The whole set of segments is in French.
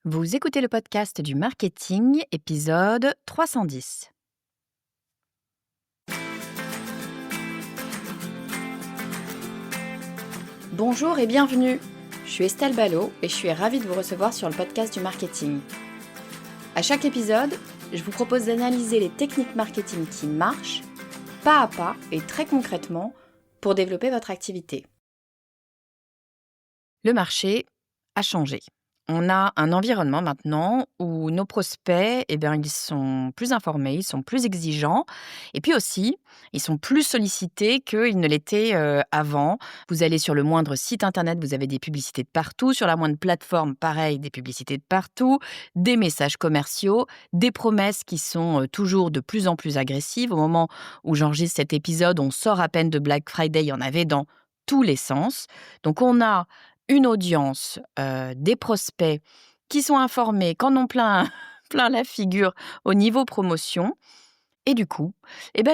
Vous écoutez le podcast du marketing, épisode 310. Bonjour et bienvenue. Je suis Estelle Ballot et je suis ravie de vous recevoir sur le podcast du marketing. À chaque épisode, je vous propose d'analyser les techniques marketing qui marchent, pas à pas et très concrètement, pour développer votre activité. Le marché a changé. On a un environnement maintenant où nos prospects, ils sont plus informés, ils sont plus exigeants et puis aussi, ils sont plus sollicités qu'ils ne l'étaient, avant. Vous allez sur le moindre site internet, vous avez des publicités de partout. Sur la moindre plateforme, pareil, des publicités de partout, des messages commerciaux, des promesses qui sont, toujours de plus en plus agressives. Au moment où j'enregistre cet épisode, on sort à peine de Black Friday, il y en avait dans tous les sens. Donc on a une audience, des prospects qui sont informés, qu'en ont plein plein la figure au niveau promotion et du coup,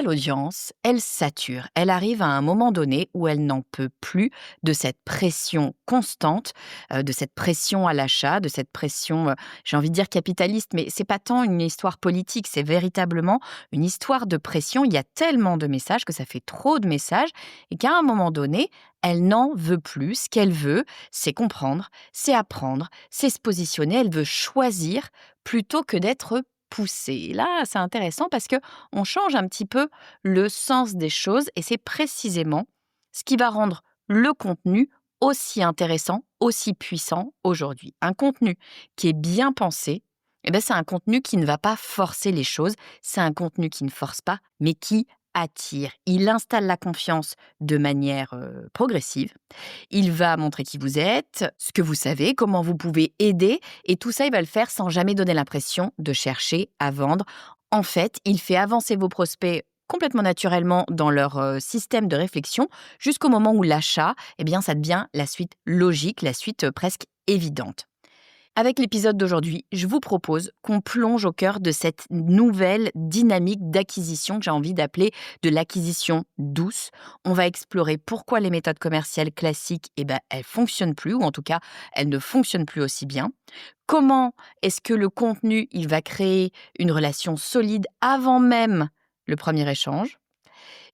l'audience, elle sature. Elle arrive à un moment donné où elle n'en peut plus de cette pression constante, de cette pression à l'achat, de cette pression, j'ai envie de dire capitaliste, mais c'est pas tant une histoire politique, c'est véritablement une histoire de pression. Il y a tellement de messages que ça fait trop de messages et qu'à un moment donné, elle n'en veut plus. Ce qu'elle veut, c'est comprendre, c'est apprendre, c'est se positionner. Elle veut choisir plutôt que d'être poussée. Et là, c'est intéressant parce que on change un petit peu le sens des choses et c'est précisément ce qui va rendre le contenu aussi intéressant, aussi puissant aujourd'hui. Un contenu qui est bien pensé, c'est un contenu qui ne va pas forcer les choses, c'est un contenu qui ne force pas, mais qui attire. Il installe la confiance de manière progressive. Il va montrer qui vous êtes, ce que vous savez, comment vous pouvez aider, et tout ça, il va le faire sans jamais donner l'impression de chercher à vendre. En fait, il fait avancer vos prospects complètement naturellement dans leur système de réflexion jusqu'au moment où l'achat, ça devient la suite logique, la suite presque évidente. Avec l'épisode d'aujourd'hui, je vous propose qu'on plonge au cœur de cette nouvelle dynamique d'acquisition que j'ai envie d'appeler de l'acquisition douce. On va explorer pourquoi les méthodes commerciales classiques, elles fonctionnent plus, ou en tout cas, elles ne fonctionnent plus aussi bien. Comment est-ce que le contenu, il va créer une relation solide avant même le premier échange?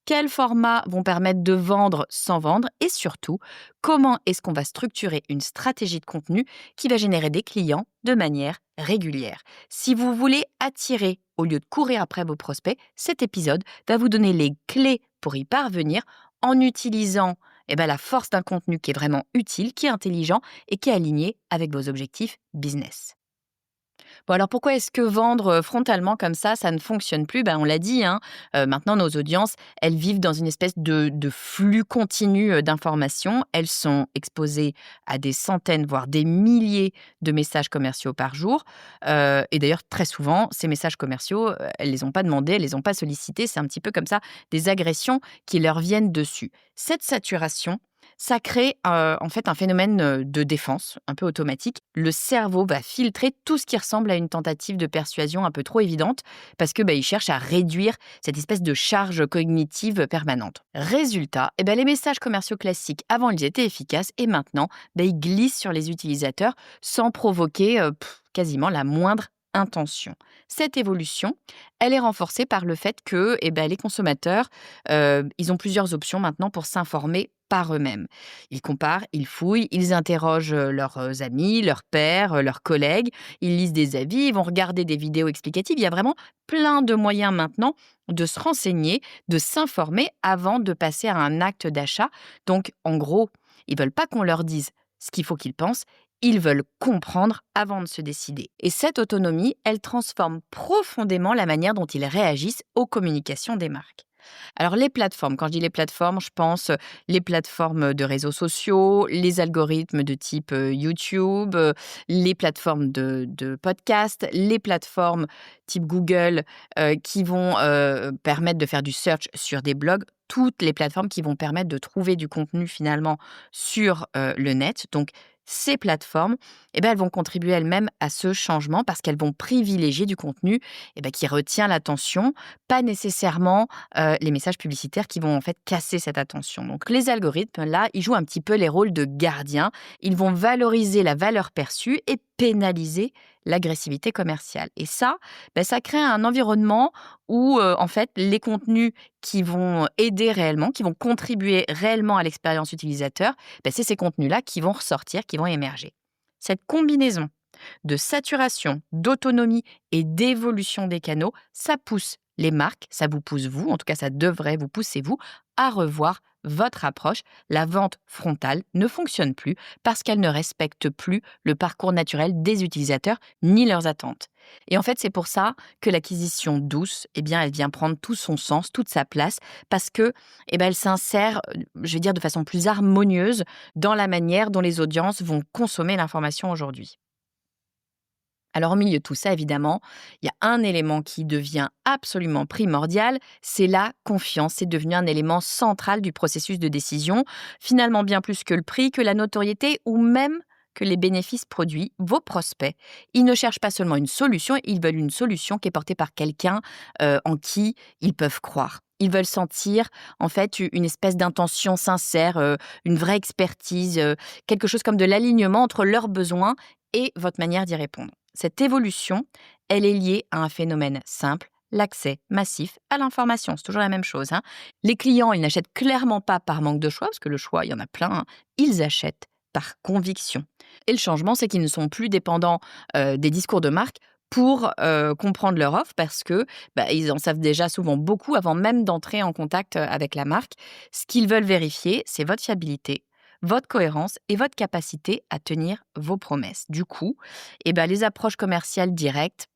Quels formats vont permettre de vendre sans vendre? Et surtout, comment est-ce qu'on va structurer une stratégie de contenu qui va générer des clients de manière régulière? Si vous voulez attirer au lieu de courir après vos prospects, cet épisode va vous donner les clés pour y parvenir en utilisant la force d'un contenu qui est vraiment utile, qui est intelligent et qui est aligné avec vos objectifs business. Bon alors pourquoi est-ce que vendre, frontalement comme ça ne fonctionne plus? On l'a dit, hein, maintenant nos audiences, elles vivent dans une espèce de flux continu, d'informations. Elles sont exposées à des centaines, voire des milliers de messages commerciaux par jour, et d'ailleurs très souvent, ces messages commerciaux, elles les ont pas demandés, elles les ont pas sollicités. C'est un petit peu comme ça des agressions qui leur viennent dessus. Cette saturation, ça crée, en fait, un phénomène, de défense un peu automatique. Le cerveau va filtrer tout ce qui ressemble à une tentative de persuasion un peu trop évidente parce que, il cherche à réduire cette espèce de charge cognitive permanente. Résultat, les messages commerciaux classiques, avant, ils étaient efficaces et maintenant, ils glissent sur les utilisateurs sans provoquer, quasiment la moindre intention. Cette évolution, elle est renforcée par le fait que, les consommateurs, ils ont plusieurs options maintenant pour s'informer par eux-mêmes. Ils comparent, ils fouillent, ils interrogent leurs amis, leurs pairs, leurs collègues, ils lisent des avis, ils vont regarder des vidéos explicatives. Il y a vraiment plein de moyens maintenant de se renseigner, de s'informer avant de passer à un acte d'achat. Donc, en gros, ils veulent pas qu'on leur dise ce qu'il faut qu'ils pensent, ils veulent comprendre avant de se décider. Et cette autonomie, elle transforme profondément la manière dont ils réagissent aux communications des marques. Alors les plateformes, quand je dis les plateformes, je pense les plateformes de réseaux sociaux, les algorithmes de type YouTube, les plateformes de podcast, les plateformes type Google qui vont permettre de faire du search sur des blogs, toutes les plateformes qui vont permettre de trouver du contenu finalement sur le net. Donc ces plateformes, elles vont contribuer elles-mêmes à ce changement parce qu'elles vont privilégier du contenu qui retient l'attention, pas nécessairement les messages publicitaires qui vont en fait casser cette attention. Donc les algorithmes, là, ils jouent un petit peu les rôles de gardiens. Ils vont valoriser la valeur perçue et pénaliser l'agressivité commerciale. Et ça, ça crée un environnement où en fait les contenus qui vont aider réellement, qui vont contribuer réellement à l'expérience utilisateur, c'est ces contenus-là qui vont ressortir, qui vont émerger. Cette combinaison de saturation, d'autonomie et d'évolution des canaux, ça pousse les marques, ça vous pousse vous, en tout cas ça devrait vous pousser vous, à revoir votre approche. La vente frontale ne fonctionne plus parce qu'elle ne respecte plus le parcours naturel des utilisateurs ni leurs attentes. Et en fait, c'est pour ça que l'acquisition douce, elle vient prendre tout son sens, toute sa place, parce que, elle s'insère, je vais dire, de façon plus harmonieuse dans la manière dont les audiences vont consommer l'information aujourd'hui. Alors, au milieu de tout ça, évidemment, il y a un élément qui devient absolument primordial, c'est la confiance. C'est devenu un élément central du processus de décision, finalement bien plus que le prix, que la notoriété ou même que les bénéfices produits. Vos prospects, ils ne cherchent pas seulement une solution, ils veulent une solution qui est portée par quelqu'un en qui ils peuvent croire. Ils veulent sentir en fait une espèce d'intention sincère, une vraie expertise, quelque chose comme de l'alignement entre leurs besoins et votre manière d'y répondre. Cette évolution, elle est liée à un phénomène simple, l'accès massif à l'information. C'est toujours la même chose, hein. Les clients, ils n'achètent clairement pas par manque de choix, parce que le choix, il y en a plein, hein. Ils achètent par conviction. Et le changement, c'est qu'ils ne sont plus dépendants des discours de marque pour comprendre leur offre, parce que ils en savent déjà souvent beaucoup avant même d'entrer en contact avec la marque. Ce qu'ils veulent vérifier, c'est votre fiabilité, votre cohérence et votre capacité à tenir vos promesses. Du coup, les approches commerciales directes,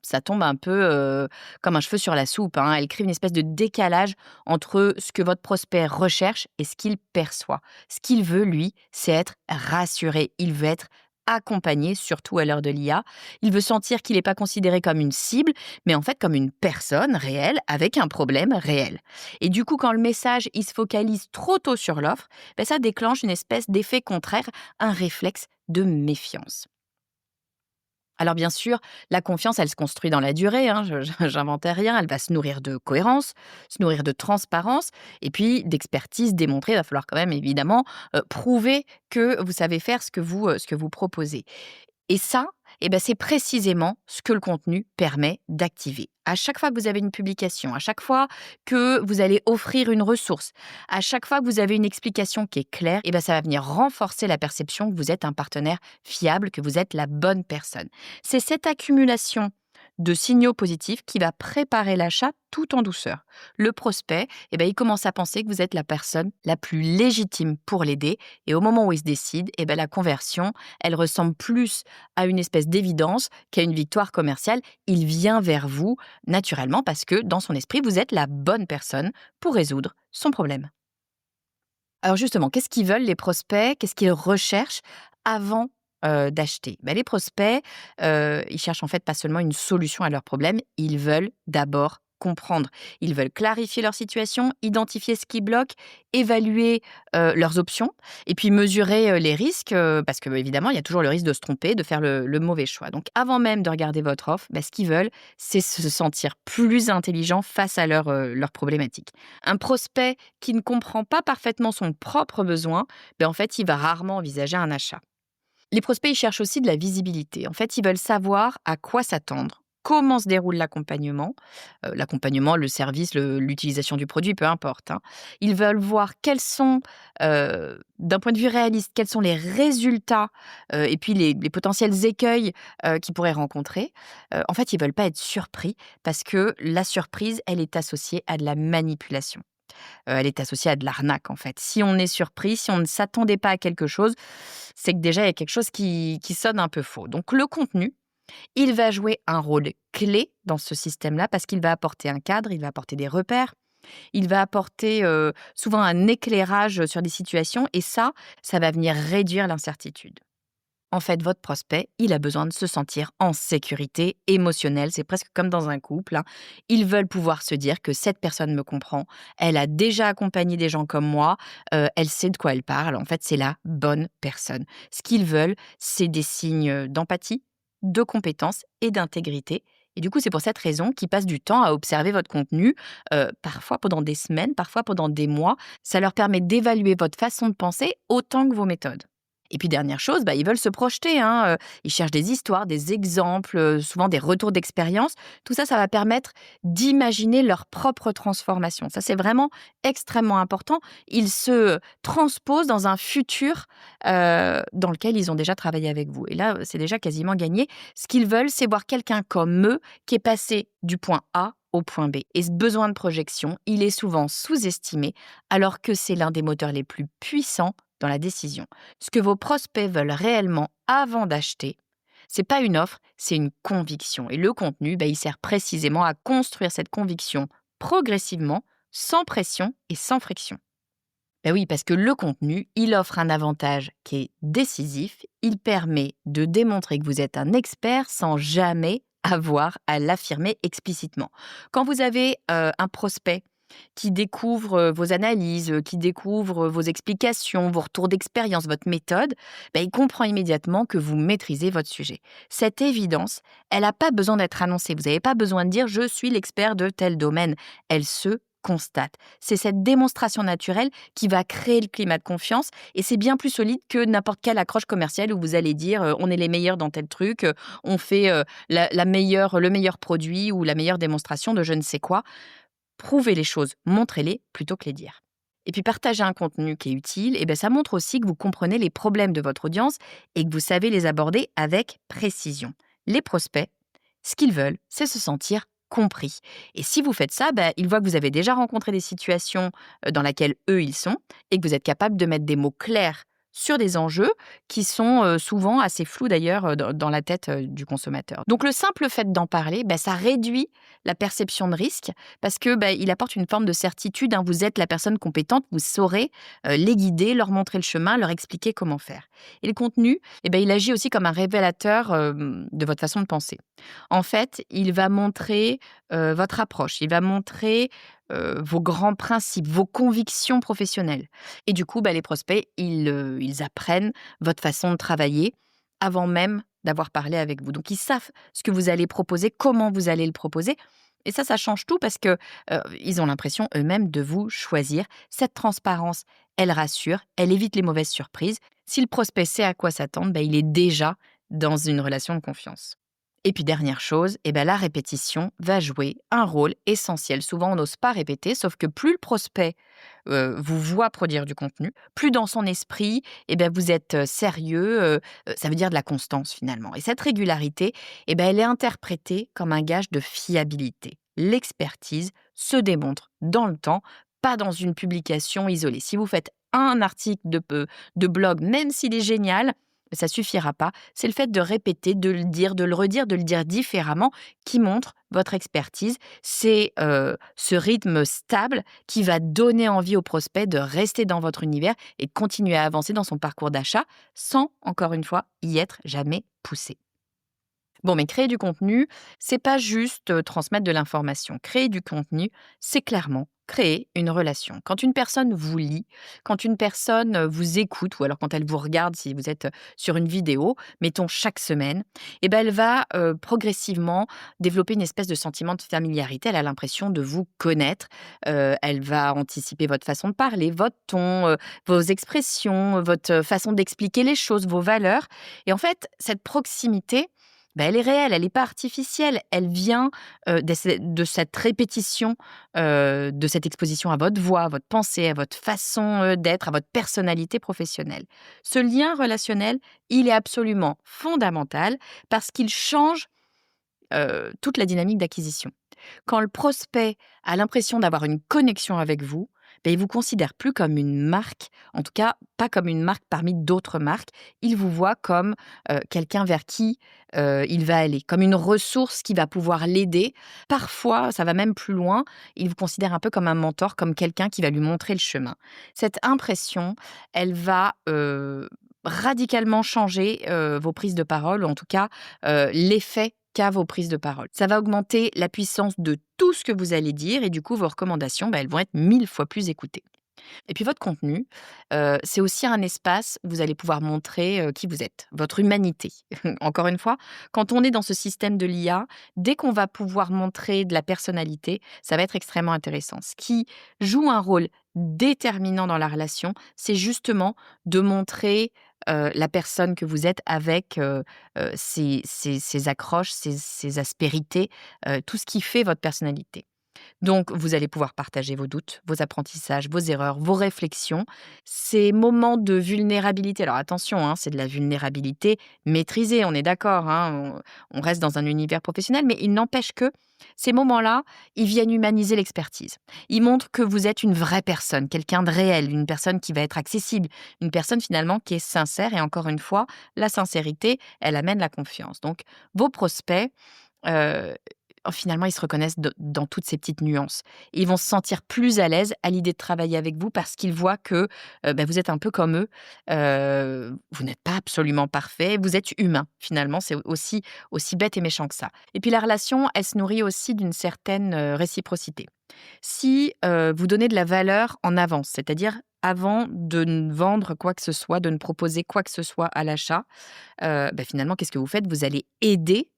ça tombe un peu comme un cheveu sur la soupe, hein. Elles créent une espèce de décalage entre ce que votre prospect recherche et ce qu'il perçoit. Ce qu'il veut, lui, c'est être rassuré. Il veut être accompagné, surtout à l'heure de l'IA. Il veut sentir qu'il n'est pas considéré comme une cible, mais en fait comme une personne réelle avec un problème réel. Et du coup, quand le message il se focalise trop tôt sur l'offre, ça déclenche une espèce d'effet contraire, un réflexe de méfiance. Alors bien sûr, la confiance, elle se construit dans la durée, hein, j'inventais rien, elle va se nourrir de cohérence, se nourrir de transparence et puis d'expertise démontrée. Il va falloir quand même évidemment prouver que vous savez faire ce que vous proposez. Et ça, c'est précisément ce que le contenu permet d'activer. À chaque fois que vous avez une publication, à chaque fois que vous allez offrir une ressource, à chaque fois que vous avez une explication qui est claire, ça va venir renforcer la perception que vous êtes un partenaire fiable, que vous êtes la bonne personne. C'est cette accumulation de signaux positifs qui va préparer l'achat tout en douceur. Le prospect, il commence à penser que vous êtes la personne la plus légitime pour l'aider et au moment où il se décide, la conversion, elle ressemble plus à une espèce d'évidence qu'à une victoire commerciale. Il vient vers vous naturellement parce que dans son esprit, vous êtes la bonne personne pour résoudre son problème. Alors justement, qu'est-ce qu'ils veulent les prospects? Qu'est-ce qu'ils recherchent avant, d'acheter? Les prospects, ils cherchent en fait pas seulement une solution à leurs problèmes, ils veulent d'abord comprendre. Ils veulent clarifier leur situation, identifier ce qui bloque, évaluer, leurs options et puis mesurer, les risques, parce qu'évidemment, il y a toujours le risque de se tromper, de faire le mauvais choix. Donc avant même de regarder votre offre, ce qu'ils veulent, c'est se sentir plus intelligent face à leurs problématiques. Un prospect qui ne comprend pas parfaitement son propre besoin, en fait, il va rarement envisager un achat. Les prospects, ils cherchent aussi de la visibilité. En fait, ils veulent savoir à quoi s'attendre, comment se déroule l'accompagnement, le service, l'utilisation du produit, peu importe, hein. Ils veulent voir quels sont, d'un point de vue réaliste, quels sont les résultats, et puis les potentiels écueils, qu'ils pourraient rencontrer. En fait, ils veulent pas être surpris parce que la surprise, elle est associée à de la manipulation. Elle est associée à de l'arnaque, en fait. Si on est surpris, si on ne s'attendait pas à quelque chose, c'est que déjà il y a quelque chose qui sonne un peu faux. Donc le contenu, il va jouer un rôle clé dans ce système-là parce qu'il va apporter un cadre, il va apporter des repères, il va apporter, souvent un éclairage sur des situations et ça va venir réduire l'incertitude. En fait, votre prospect, il a besoin de se sentir en sécurité émotionnelle. C'est presque comme dans un couple, hein. Ils veulent pouvoir se dire que cette personne me comprend. Elle a déjà accompagné des gens comme moi. Elle sait de quoi elle parle. En fait, c'est la bonne personne. Ce qu'ils veulent, c'est des signes d'empathie, de compétence et d'intégrité. Et du coup, c'est pour cette raison qu'ils passent du temps à observer votre contenu, parfois pendant des semaines, parfois pendant des mois. Ça leur permet d'évaluer votre façon de penser autant que vos méthodes. Et puis dernière chose, ils veulent se projeter, hein, ils cherchent des histoires, des exemples, souvent des retours d'expérience. Tout ça, ça va permettre d'imaginer leur propre transformation. Ça, c'est vraiment extrêmement important. Ils se transposent dans un futur, dans lequel ils ont déjà travaillé avec vous et là, c'est déjà quasiment gagné. Ce qu'ils veulent, c'est voir quelqu'un comme eux qui est passé du point A au point B et ce besoin de projection, il est souvent sous-estimé alors que c'est l'un des moteurs les plus puissants dans la décision. Ce que vos prospects veulent réellement avant d'acheter, c'est pas une offre, c'est une conviction. Et le contenu, il sert précisément à construire cette conviction progressivement, sans pression et sans friction. Oui, parce que le contenu, il offre un avantage qui est décisif. Il permet de démontrer que vous êtes un expert sans jamais avoir à l'affirmer explicitement. Quand vous avez un prospect qui découvre vos analyses, qui découvre vos explications, vos retours d'expérience, votre méthode, il comprend immédiatement que vous maîtrisez votre sujet. Cette évidence, elle n'a pas besoin d'être annoncée. Vous n'avez pas besoin de dire «je suis l'expert de tel domaine». Elle se constate. C'est cette démonstration naturelle qui va créer le climat de confiance et c'est bien plus solide que n'importe quelle accroche commerciale où vous allez dire on est les meilleurs dans tel truc, on fait le meilleur produit ou la meilleure démonstration de je ne sais quoi. Prouvez les choses, montrez-les plutôt que les dire. Et puis partager un contenu qui est utile, ça montre aussi que vous comprenez les problèmes de votre audience et que vous savez les aborder avec précision. Les prospects, ce qu'ils veulent, c'est se sentir compris. Et si vous faites ça, ils voient que vous avez déjà rencontré des situations dans lesquelles eux, ils sont et que vous êtes capable de mettre des mots clairs sur des enjeux qui sont souvent assez flous d'ailleurs dans la tête du consommateur. Donc le simple fait d'en parler, ça réduit la perception de risque parce que il apporte une forme de certitude, hein. Vous êtes la personne compétente, vous saurez les guider, leur montrer le chemin, leur expliquer comment faire. Et le contenu, il agit aussi comme un révélateur de votre façon de penser. En fait, il va montrer votre approche, il va montrer vos grands principes, vos convictions professionnelles. Et du coup, les prospects, ils apprennent votre façon de travailler avant même d'avoir parlé avec vous. Donc, ils savent ce que vous allez proposer, comment vous allez le proposer. Et ça change tout parce que ils ont l'impression eux-mêmes de vous choisir. Cette transparence, elle rassure, elle évite les mauvaises surprises. Si le prospect sait à quoi s'attendre, il est déjà dans une relation de confiance. Et puis dernière chose, la répétition va jouer un rôle essentiel. Souvent, on n'ose pas répéter, sauf que plus le prospect vous voit produire du contenu, plus dans son esprit, vous êtes sérieux, ça veut dire de la constance finalement. Et cette régularité, elle est interprétée comme un gage de fiabilité. L'expertise se démontre dans le temps, pas dans une publication isolée. Si vous faites un article de blog, même s'il est génial, ça suffira pas. C'est le fait de répéter, de le dire, de le redire, de le dire différemment qui montre votre expertise. C'est ce rythme stable qui va donner envie au prospect de rester dans votre univers et de continuer à avancer dans son parcours d'achat sans, encore une fois, y être jamais poussé. Bon, mais créer du contenu, c'est pas juste transmettre de l'information. Créer du contenu, c'est clairement créer une relation. Quand une personne vous lit, quand une personne vous écoute, ou alors quand elle vous regarde si vous êtes sur une vidéo, mettons chaque semaine, elle va progressivement développer une espèce de sentiment de familiarité. Elle a l'impression de vous connaître. Elle va anticiper votre façon de parler, votre ton, vos expressions, votre façon d'expliquer les choses, vos valeurs. Et en fait, cette proximité, elle est réelle, elle n'est pas artificielle. Elle vient de cette répétition, de cette exposition à votre voix, à votre pensée, à votre façon d'être, à votre personnalité professionnelle. Ce lien relationnel, il est absolument fondamental parce qu'il change toute la dynamique d'acquisition. Quand le prospect a l'impression d'avoir une connexion avec vous, il vous considère plus comme une marque, en tout cas pas comme une marque parmi d'autres marques. Il vous voit comme quelqu'un vers qui il va aller, comme une ressource qui va pouvoir l'aider. Parfois, ça va même plus loin, il vous considère un peu comme un mentor, comme quelqu'un qui va lui montrer le chemin. Cette impression, elle va radicalement changer, vos prises de parole ou en tout cas, l'effet qu'a vos prises de parole. Ça va augmenter la puissance de tout ce que vous allez dire et du coup vos recommandations, elles vont être 1000 fois plus écoutées. Et puis votre contenu, c'est aussi un espace où vous allez pouvoir montrer, qui vous êtes, votre humanité. Encore une fois, quand on est dans ce système de l'IA, dès qu'on va pouvoir montrer de la personnalité, ça va être extrêmement intéressant. Ce qui joue un rôle déterminant dans la relation, c'est justement de montrer, la personne que vous êtes avec, ses accroches, ses aspérités, tout ce qui fait votre personnalité. Donc, vous allez pouvoir partager vos doutes, vos apprentissages, vos erreurs, vos réflexions. Ces moments de vulnérabilité, alors attention, hein, c'est de la vulnérabilité maîtrisée, on est d'accord, hein, on reste dans un univers professionnel, mais il n'empêche que ces moments-là, ils viennent humaniser l'expertise. Ils montrent que vous êtes une vraie personne, quelqu'un de réel, une personne qui va être accessible, une personne finalement qui est sincère. Et encore une fois, la sincérité, elle amène la confiance. Donc, vos prospects, Heu, finalement, ils se reconnaissent dans toutes ces petites nuances. Et ils vont se sentir plus à l'aise à l'idée de travailler avec vous parce qu'ils voient que, vous êtes un peu comme eux. Vous n'êtes pas absolument parfait, vous êtes humain. Finalement, c'est aussi bête et méchant que ça. Et puis la relation, elle se nourrit aussi d'une certaine, réciprocité. Si, vous donnez de la valeur en avance, c'est-à-dire avant de ne vendre quoi que ce soit, de ne proposer quoi que ce soit à l'achat, finalement, qu'est-ce que vous faites? Vous allez aider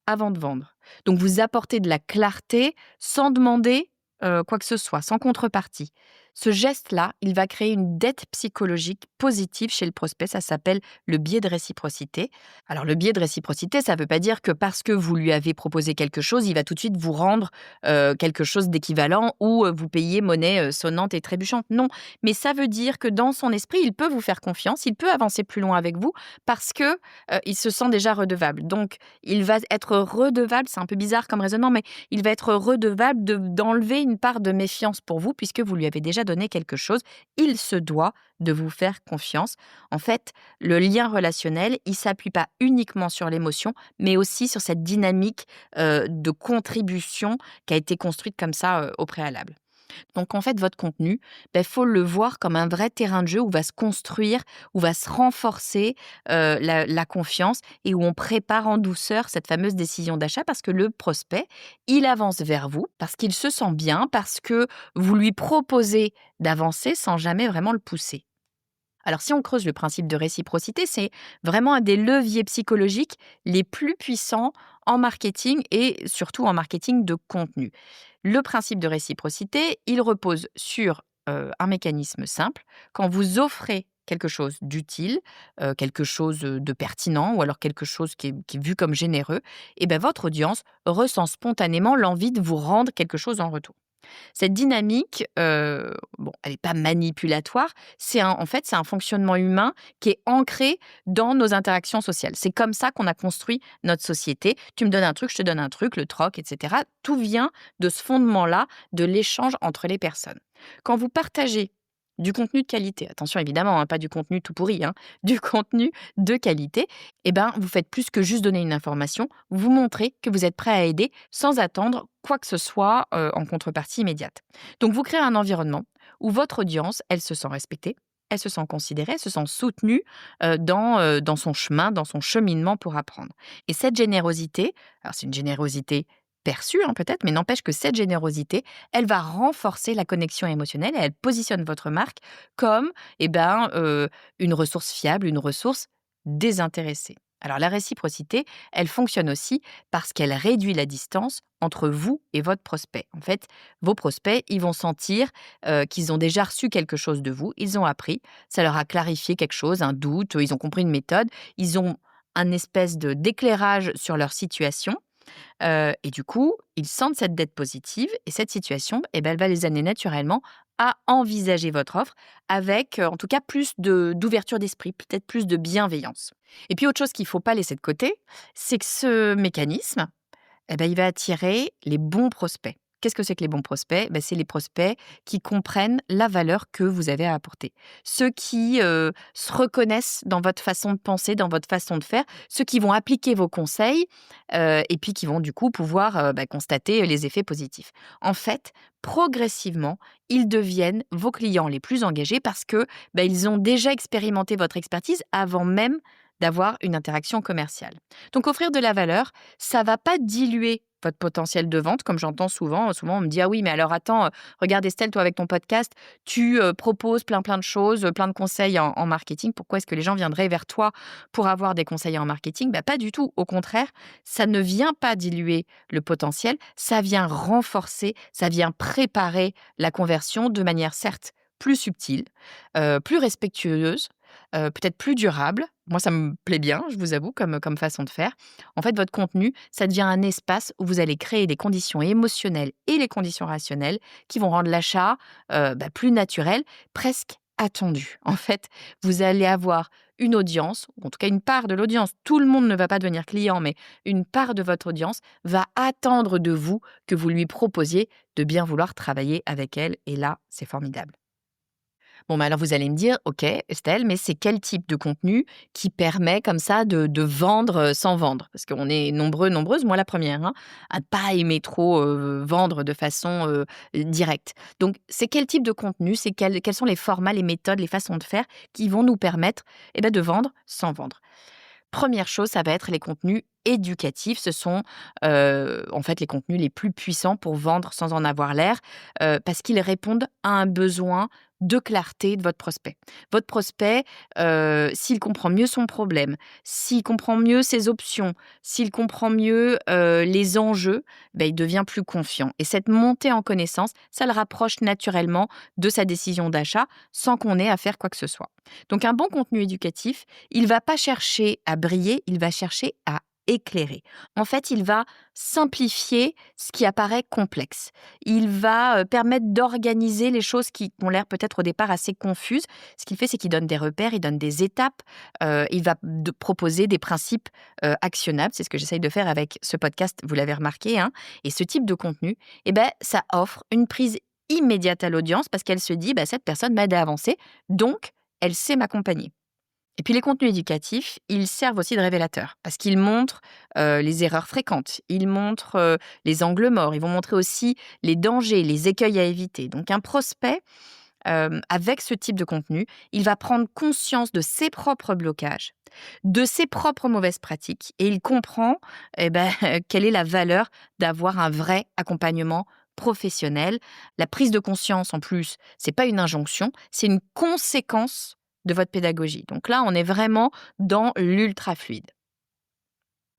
avant de vendre. Donc vous apportez de la clarté sans demander, quoi que ce soit, sans contrepartie. Ce geste-là, il va créer une dette psychologique positive chez le prospect, ça s'appelle le biais de réciprocité. Alors le biais de réciprocité, ça ne veut pas dire que parce que vous lui avez proposé quelque chose, il va tout de suite vous rendre, quelque chose d'équivalent ou, vous payer monnaie, sonnante et trébuchante. Non, mais ça veut dire que dans son esprit, il peut vous faire confiance, il peut avancer plus loin avec vous parce que, il se sent déjà redevable. Donc il va être redevable, c'est un peu bizarre comme raisonnement, mais il va être redevable d'enlever une part de méfiance pour vous puisque vous lui avez déjà donné quelque chose. Il se doit de vous faire confiance. En fait, le lien relationnel, il s'appuie pas uniquement sur l'émotion, mais aussi sur cette dynamique, de contribution qui a été construite comme ça, au préalable. Donc en fait, votre contenu, faut le voir comme un vrai terrain de jeu où va se construire, où va se renforcer, la confiance et où on prépare en douceur cette fameuse décision d'achat parce que le prospect, il avance vers vous, parce qu'il se sent bien, parce que vous lui proposez d'avancer sans jamais vraiment le pousser. Alors si on creuse le principe de réciprocité, c'est vraiment un des leviers psychologiques les plus puissants en marketing et surtout en marketing de contenu. Le principe de réciprocité, il repose sur, un mécanisme simple. Quand vous offrez quelque chose d'utile, quelque chose, de pertinent ou alors quelque chose qui est vu comme généreux, et votre audience ressent spontanément l'envie de vous rendre quelque chose en retour. Cette dynamique, bon, elle n'est pas manipulatoire, en fait, c'est un fonctionnement humain qui est ancré dans nos interactions sociales. C'est comme ça qu'on a construit notre société. Tu me donnes un truc, je te donne un truc, le troc et cetera. Tout vient de ce fondement-là, de l'échange entre les personnes. Quand vous partagez du contenu de qualité, attention évidemment, hein, pas du contenu tout pourri, hein, du contenu de qualité, vous faites plus que juste donner une information, vous montrez que vous êtes prêt à aider sans attendre quoi que ce soit, en contrepartie immédiate. Donc vous créez un environnement où votre audience, elle se sent respectée, elle se sent considérée, elle se sent soutenue, dans son chemin, dans son cheminement pour apprendre. Et cette générosité, alors c'est une générosité perçue, hein, peut-être, mais n'empêche que cette générosité, elle va renforcer la connexion émotionnelle et elle positionne votre marque comme, une ressource fiable, une ressource désintéressée. Alors la réciprocité, elle fonctionne aussi parce qu'elle réduit la distance entre vous et votre prospect. En fait, vos prospects, ils vont sentir, qu'ils ont déjà reçu quelque chose de vous, ils ont appris, ça leur a clarifié quelque chose, un doute, ils ont compris une méthode, ils ont un espèce d'éclairage sur leur situation. Et du coup, ils sentent cette dette positive et cette situation, elle va les amener naturellement à envisager votre offre avec, en tout cas, plus d'ouverture d'esprit, peut-être plus de bienveillance. Et puis autre chose qu'il ne faut pas laisser de côté, c'est que ce mécanisme, il va attirer les bons prospects. Qu'est-ce que c'est que les bons prospects? C'est les prospects qui comprennent la valeur que vous avez à apporter. Ceux qui, se reconnaissent dans votre façon de penser, dans votre façon de faire, ceux qui vont appliquer vos conseils, et puis qui vont du coup pouvoir, constater les effets positifs. En fait, progressivement, ils deviennent vos clients les plus engagés parce que, ils ont déjà expérimenté votre expertise avant même d'avoir une interaction commerciale. Donc offrir de la valeur, ça va pas diluer votre potentiel de vente, comme j'entends souvent. Souvent, on me dit: «Ah oui, mais alors attends, regarde Estelle, toi avec ton podcast, tu, proposes plein de choses, plein de conseils en marketing. Pourquoi est-ce que les gens viendraient vers toi pour avoir des conseils en marketing?» Pas du tout. Au contraire, ça ne vient pas diluer le potentiel, ça vient renforcer, ça vient préparer la conversion de manière certes plus subtile, plus respectueuse, peut-être plus durable. Moi, ça me plaît bien, je vous avoue, comme façon de faire. En fait, votre contenu, ça devient un espace où vous allez créer les conditions émotionnelles et les conditions rationnelles qui vont rendre l'achat, plus naturel, presque attendu. En fait, vous allez avoir une audience, ou en tout cas une part de l'audience. Tout le monde ne va pas devenir client, mais une part de votre audience va attendre de vous que vous lui proposiez de bien vouloir travailler avec elle et là, c'est formidable. Bon, alors vous allez me dire: «OK, Estelle, mais c'est quel type de contenu qui permet comme ça de vendre, sans vendre?» Parce qu'on est nombreux, nombreuses, moi la première, hein, à pas aimer trop, vendre de façon, directe. Donc c'est quel type de contenu? C'est quels sont les formats, les méthodes, les façons de faire qui vont nous permettre, de vendre sans vendre? Première chose, ça va être les contenus éducatifs. Ce sont, en fait, les contenus les plus puissants pour vendre sans en avoir l'air, parce qu'ils répondent à un besoin de clarté de votre prospect. Votre prospect, s'il comprend mieux son problème, s'il comprend mieux ses options, s'il comprend mieux, les enjeux, il devient plus confiant et cette montée en connaissance, ça le rapproche naturellement de sa décision d'achat sans qu'on ait à faire quoi que ce soit. Donc un bon contenu éducatif, il va pas chercher à briller, il va chercher à éclairer. En fait, il va simplifier ce qui apparaît complexe. Il va, permettre d'organiser les choses qui ont l'air peut-être au départ assez confuses. Ce qu'il fait, c'est qu'il donne des repères, il donne des étapes, il va proposer des principes, actionnables. C'est ce que j'essaye de faire avec ce podcast, vous l'avez remarqué, hein. Et ce type de contenu, ça offre une prise immédiate à l'audience parce qu'elle se dit: «Cette personne m'aide à avancer, donc elle sait m'accompagner». Et puis les contenus éducatifs, ils servent aussi de révélateurs parce qu'ils montrent, les erreurs fréquentes, ils montrent, les angles morts, ils vont montrer aussi les dangers, les écueils à éviter. Donc un prospect, avec ce type de contenu, il va prendre conscience de ses propres blocages, de ses propres mauvaises pratiques et il comprend, quelle est la valeur d'avoir un vrai accompagnement professionnel. La prise de conscience en plus, c'est pas une injonction, c'est une conséquence de votre pédagogie. Donc là, on est vraiment dans l'ultra fluide.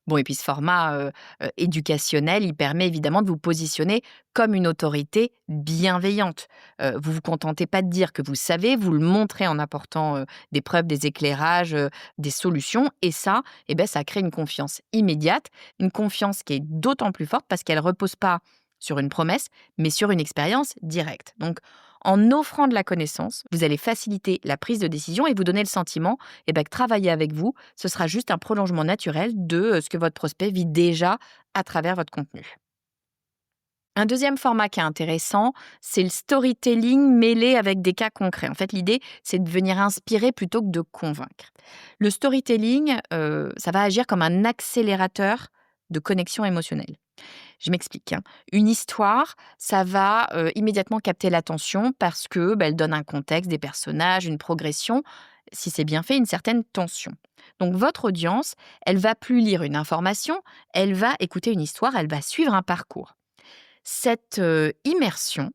Bon et puis ce format, éducationnel, il permet évidemment de vous positionner comme une autorité bienveillante. Vous vous contentez pas de dire que vous savez, vous le montrez en apportant, des preuves, des éclairages, des solutions et ça, ça crée une confiance immédiate, une confiance qui est d'autant plus forte parce qu'elle repose pas sur une promesse, mais sur une expérience directe. Donc en offrant de la connaissance, vous allez faciliter la prise de décision et vous donner le sentiment que travailler avec vous, ce sera juste un prolongement naturel de ce que votre prospect vit déjà à travers votre contenu. Un deuxième format qui est intéressant, c'est le storytelling mêlé avec des cas concrets. En fait, l'idée, c'est de venir inspirer plutôt que de convaincre. Le storytelling, ça va agir comme un accélérateur de connexion émotionnelle. Je m'explique, hein. Une histoire, ça va, immédiatement capter l'attention parce que, elle donne un contexte, des personnages, une progression, si c'est bien fait, une certaine tension. Donc votre audience, elle va plus lire une information, elle va écouter une histoire, elle va suivre un parcours. Cette, immersion,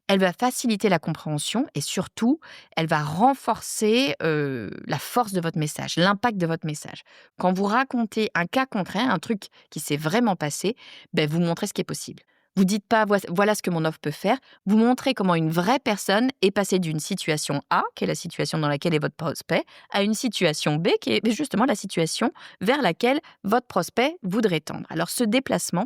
elle va faciliter la compréhension et surtout, elle va renforcer, la force de votre message, l'impact de votre message. Quand vous racontez un cas concret, un truc qui s'est vraiment passé, vous montrez ce qui est possible. Vous dites pas: Voilà ce que mon offre peut faire». Vous montrez comment une vraie personne est passée d'une situation A, qui est la situation dans laquelle est votre prospect, à une situation B, qui est justement la situation vers laquelle votre prospect voudrait tendre. Alors ce déplacement,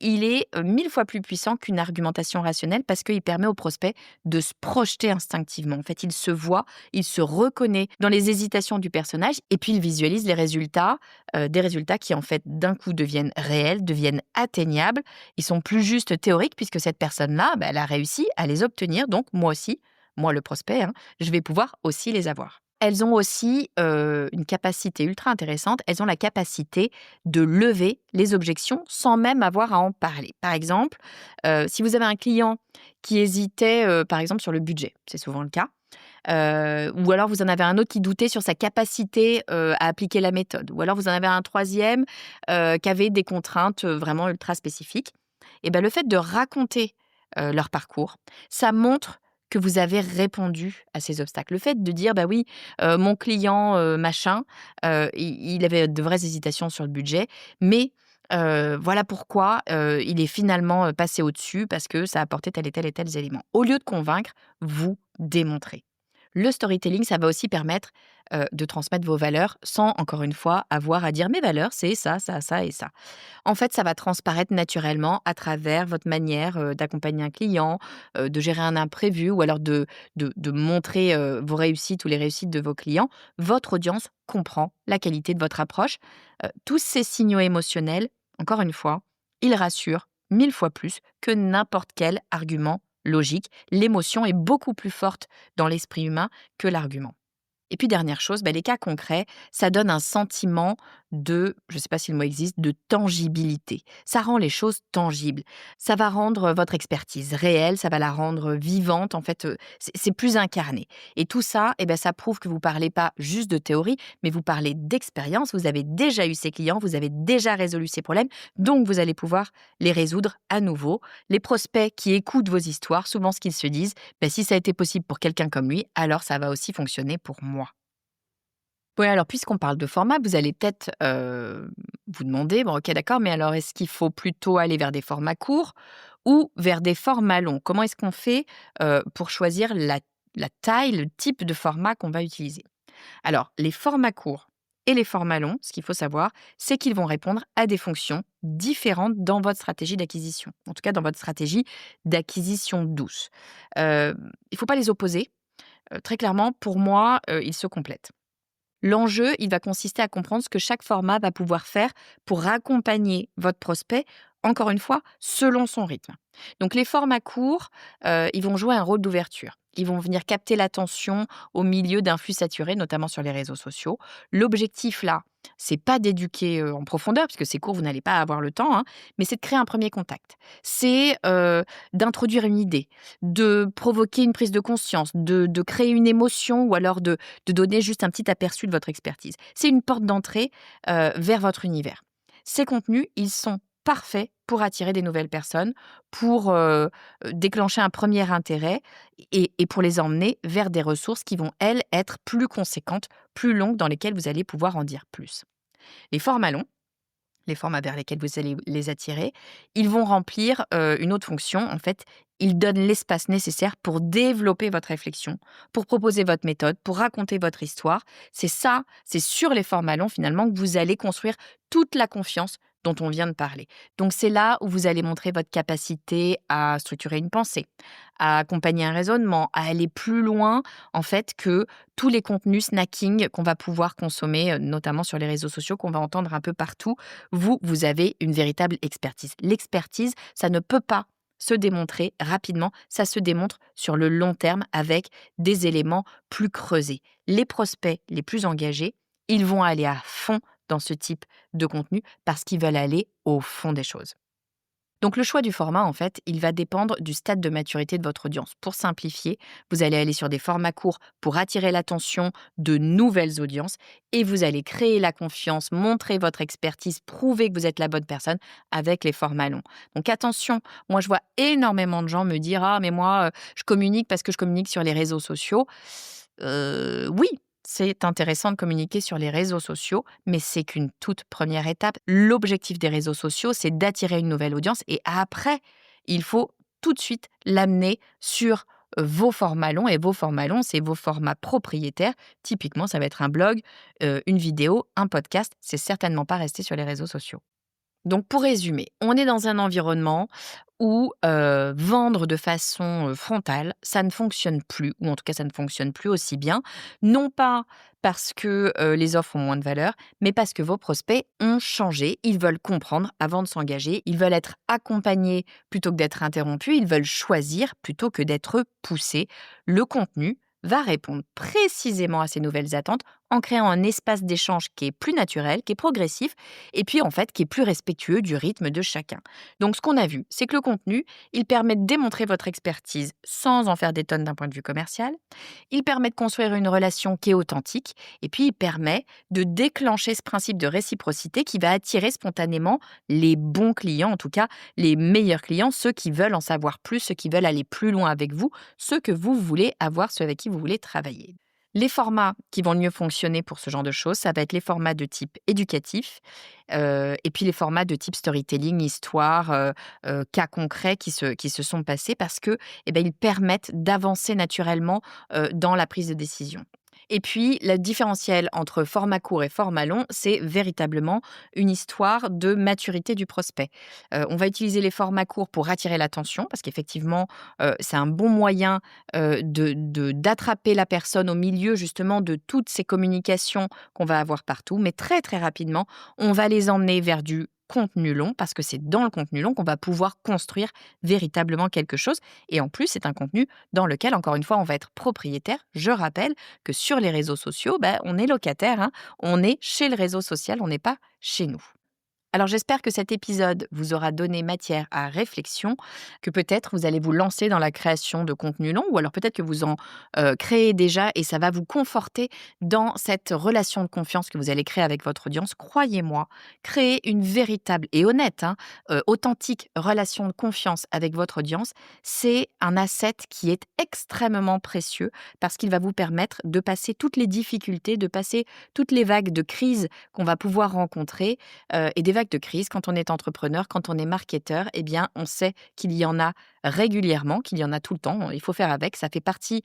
Il est 1000 fois plus puissant qu'une argumentation rationnelle parce qu'il permet au prospect de se projeter instinctivement. En fait, il se voit, il se reconnaît dans les hésitations du personnage et puis il visualise les résultats, des résultats qui en fait d'un coup deviennent réels, deviennent atteignables. Ils sont plus juste théoriques puisque cette personne-là, elle a réussi à les obtenir. Donc moi aussi, moi le prospect, hein, je vais pouvoir aussi les avoir. Elles ont aussi, une capacité ultra intéressante, elles ont la capacité de lever les objections sans même avoir à en parler. Par exemple, si vous avez un client qui hésitait, par exemple sur le budget, c'est souvent le cas, ou alors vous en avez un autre qui doutait sur sa capacité, à appliquer la méthode, ou alors vous en avez un troisième qui avait des contraintes, vraiment ultra spécifiques et le fait de raconter, leur parcours, ça montre que vous avez répondu à ces obstacles. Le fait de dire: «Bah oui, mon client, machin, il avait de vraies hésitations sur le budget, mais voilà pourquoi, il est finalement, passé au-dessus parce que ça apportait tel et tels éléments». Au lieu de convaincre, vous démontrez. Le storytelling, ça va aussi permettre, de transmettre vos valeurs sans, encore une fois, avoir à dire: «Mes valeurs, c'est ça, ça et ça». En fait, ça va transparaître naturellement à travers votre manière, d'accompagner un client, de gérer un imprévu ou alors de montrer, vos réussites ou les réussites de vos clients. Votre audience comprend la qualité de votre approche. Tous ces signaux émotionnels, encore une fois, ils rassurent 1000 fois plus que n'importe quel argument logique. L'émotion est beaucoup plus forte dans l'esprit humain que l'argument. Et puis dernière chose, les cas concrets, ça donne un sentiment de, je ne sais pas si le mot existe, de tangibilité. Ça rend les choses tangibles. Ça va rendre votre expertise réelle, ça va la rendre vivante. En fait, c'est plus incarné. Et tout ça, ça prouve que vous parlez pas juste de théorie, mais vous parlez d'expérience. Vous avez déjà eu ces clients, vous avez déjà résolu ces problèmes, donc vous allez pouvoir les résoudre à nouveau. Les prospects qui écoutent vos histoires, souvent ce qu'ils se disent, si ça a été possible pour quelqu'un comme lui, alors ça va aussi fonctionner pour moi. Oui, alors puisqu'on parle de format, vous allez peut-être, vous demander: «Bon OK, d'accord, mais alors est-ce qu'il faut plutôt aller vers des formats courts ou vers des formats longs?» Comment est-ce qu'on fait, pour choisir la taille, le type de format qu'on va utiliser? Alors, les formats courts et les formats longs, ce qu'il faut savoir, c'est qu'ils vont répondre à des fonctions différentes dans votre stratégie d'acquisition. En tout cas, dans votre stratégie d'acquisition douce. Il ne faut pas les opposer. Très clairement, pour moi, ils se complètent. L'enjeu, il va consister à comprendre ce que chaque format va pouvoir faire pour accompagner votre prospect, encore une fois, selon son rythme. Donc les formats courts, ils vont jouer un rôle d'ouverture. Ils vont venir capter l'attention au milieu d'un flux saturé, notamment sur les réseaux sociaux. L'objectif là, c'est pas d'éduquer en profondeur, puisque c'est court, vous n'allez pas avoir le temps, hein, mais c'est de créer un premier contact. C'est d'introduire une idée, de provoquer une prise de conscience, de créer une émotion ou alors de donner juste un petit aperçu de votre expertise. C'est une porte d'entrée, vers votre univers. Ces contenus, ils sont parfaits pour attirer des nouvelles personnes, pour, déclencher un premier intérêt et pour les emmener vers des ressources qui vont, elles, être plus conséquentes, plus longues, dans lesquelles vous allez pouvoir en dire plus. Les formats longs, les formats vers lesquels vous allez les attirer, ils vont remplir, une autre fonction. En fait, ils donnent l'espace nécessaire pour développer votre réflexion, pour proposer votre méthode, pour raconter votre histoire. C'est ça, c'est sur les formats longs finalement que vous allez construire toute la confiance dont on vient de parler. Donc c'est là où vous allez montrer votre capacité à structurer une pensée, à accompagner un raisonnement, à aller plus loin en fait que tous les contenus snacking qu'on va pouvoir consommer, notamment sur les réseaux sociaux, qu'on va entendre un peu partout. Vous avez une véritable expertise. L'expertise, ça ne peut pas se démontrer rapidement, ça se démontre sur le long terme avec des éléments plus creusés. Les prospects les plus engagés, ils vont aller à fond dans ce type de contenu parce qu'ils veulent aller au fond des choses. Donc le choix du format, en fait, il va dépendre du stade de maturité de votre audience. Pour simplifier, vous allez aller sur des formats courts pour attirer l'attention de nouvelles audiences et vous allez créer la confiance, montrer votre expertise, prouver que vous êtes la bonne personne avec les formats longs. Donc attention, moi je vois énormément de gens me dire: «Ah mais moi, je communique parce que je communique sur les réseaux sociaux». Oui, c'est intéressant de communiquer sur les réseaux sociaux, mais c'est qu'une toute première étape. L'objectif des réseaux sociaux, c'est d'attirer une nouvelle audience et après, il faut tout de suite l'amener sur vos formats longs et vos formats longs, c'est vos formats propriétaires. Typiquement, ça va être un blog, une vidéo, un podcast. C'est certainement pas rester sur les réseaux sociaux. Donc pour résumer, on est dans un environnement où, vendre de façon, frontale, ça ne fonctionne plus ou en tout cas ça ne fonctionne plus aussi bien. Non pas parce que, les offres ont moins de valeur, mais parce que vos prospects ont changé. Ils veulent comprendre avant de s'engager, ils veulent être accompagnés plutôt que d'être interrompus, ils veulent choisir plutôt que d'être poussés. Le contenu va répondre précisément à ces nouvelles attentes en créant un espace d'échange qui est plus naturel, qui est progressif et puis en fait qui est plus respectueux du rythme de chacun. Donc ce qu'on a vu, c'est que le contenu, il permet de démontrer votre expertise sans en faire des tonnes d'un point de vue commercial. Il permet de construire une relation qui est authentique et puis il permet de déclencher ce principe de réciprocité qui va attirer spontanément les bons clients, en tout cas les meilleurs clients, ceux qui veulent en savoir plus, ceux qui veulent aller plus loin avec vous, ceux que vous voulez avoir, ceux avec qui vous voulez travailler. Les formats qui vont le mieux fonctionner pour ce genre de choses, ça va être les formats de type éducatif, et puis les formats de type storytelling, histoire, cas concrets qui se sont passés parce que, eh beh, ils permettent d'avancer naturellement, dans la prise de décision. Et puis, le différentiel entre format court et format long, c'est véritablement une histoire de maturité du prospect. On va utiliser les formats courts pour attirer l'attention parce qu'effectivement, c'est un bon moyen, d'attraper la personne au milieu justement de toutes ces communications qu'on va avoir partout. Mais très, très rapidement, on va les emmener vers du contenu long parce que c'est dans le contenu long qu'on va pouvoir construire véritablement quelque chose et en plus, c'est un contenu dans lequel, encore une fois, on va être propriétaire. Je rappelle que sur les réseaux sociaux, bah, on est locataire, hein. On est chez le réseau social, on n'est pas chez nous. Alors j'espère que cet épisode vous aura donné matière à réflexion, que peut-être vous allez vous lancer dans la création de contenu long ou alors peut-être que vous en créez déjà et ça va vous conforter dans cette relation de confiance que vous allez créer avec votre audience. Croyez-moi, créer une véritable et honnête, hein, authentique relation de confiance avec votre audience, c'est un asset qui est extrêmement précieux parce qu'il va vous permettre de passer toutes les difficultés, de passer toutes les vagues de crise qu'on va pouvoir rencontrer et des vagues de crise, quand on est entrepreneur, quand on est marketeur, eh bien, on sait qu'il y en a régulièrement, qu'il y en a tout le temps. Il faut faire avec, ça fait partie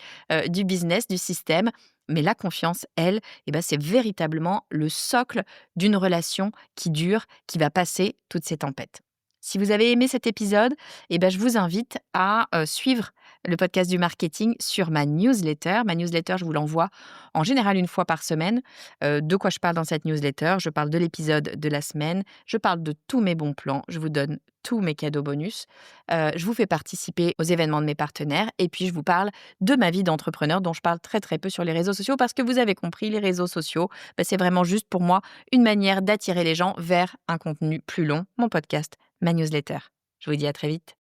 du business, du système. Mais la confiance, elle, eh ben, c'est véritablement le socle d'une relation qui dure, qui va passer toutes ces tempêtes. Si vous avez aimé cet épisode, eh ben, je vous invite à suivre le podcast du marketing sur ma newsletter. Ma newsletter, je vous l'envoie en général une fois par semaine. De quoi je parle dans cette newsletter? Je parle de l'épisode de la semaine, je parle de tous mes bons plans, je vous donne tous mes cadeaux bonus, je vous fais participer aux événements de mes partenaires et puis je vous parle de ma vie d'entrepreneur dont je parle très, très peu sur les réseaux sociaux parce que vous avez compris, les réseaux sociaux, bah, c'est vraiment juste pour moi une manière d'attirer les gens vers un contenu plus long, mon podcast, ma newsletter. Je vous dis à très vite.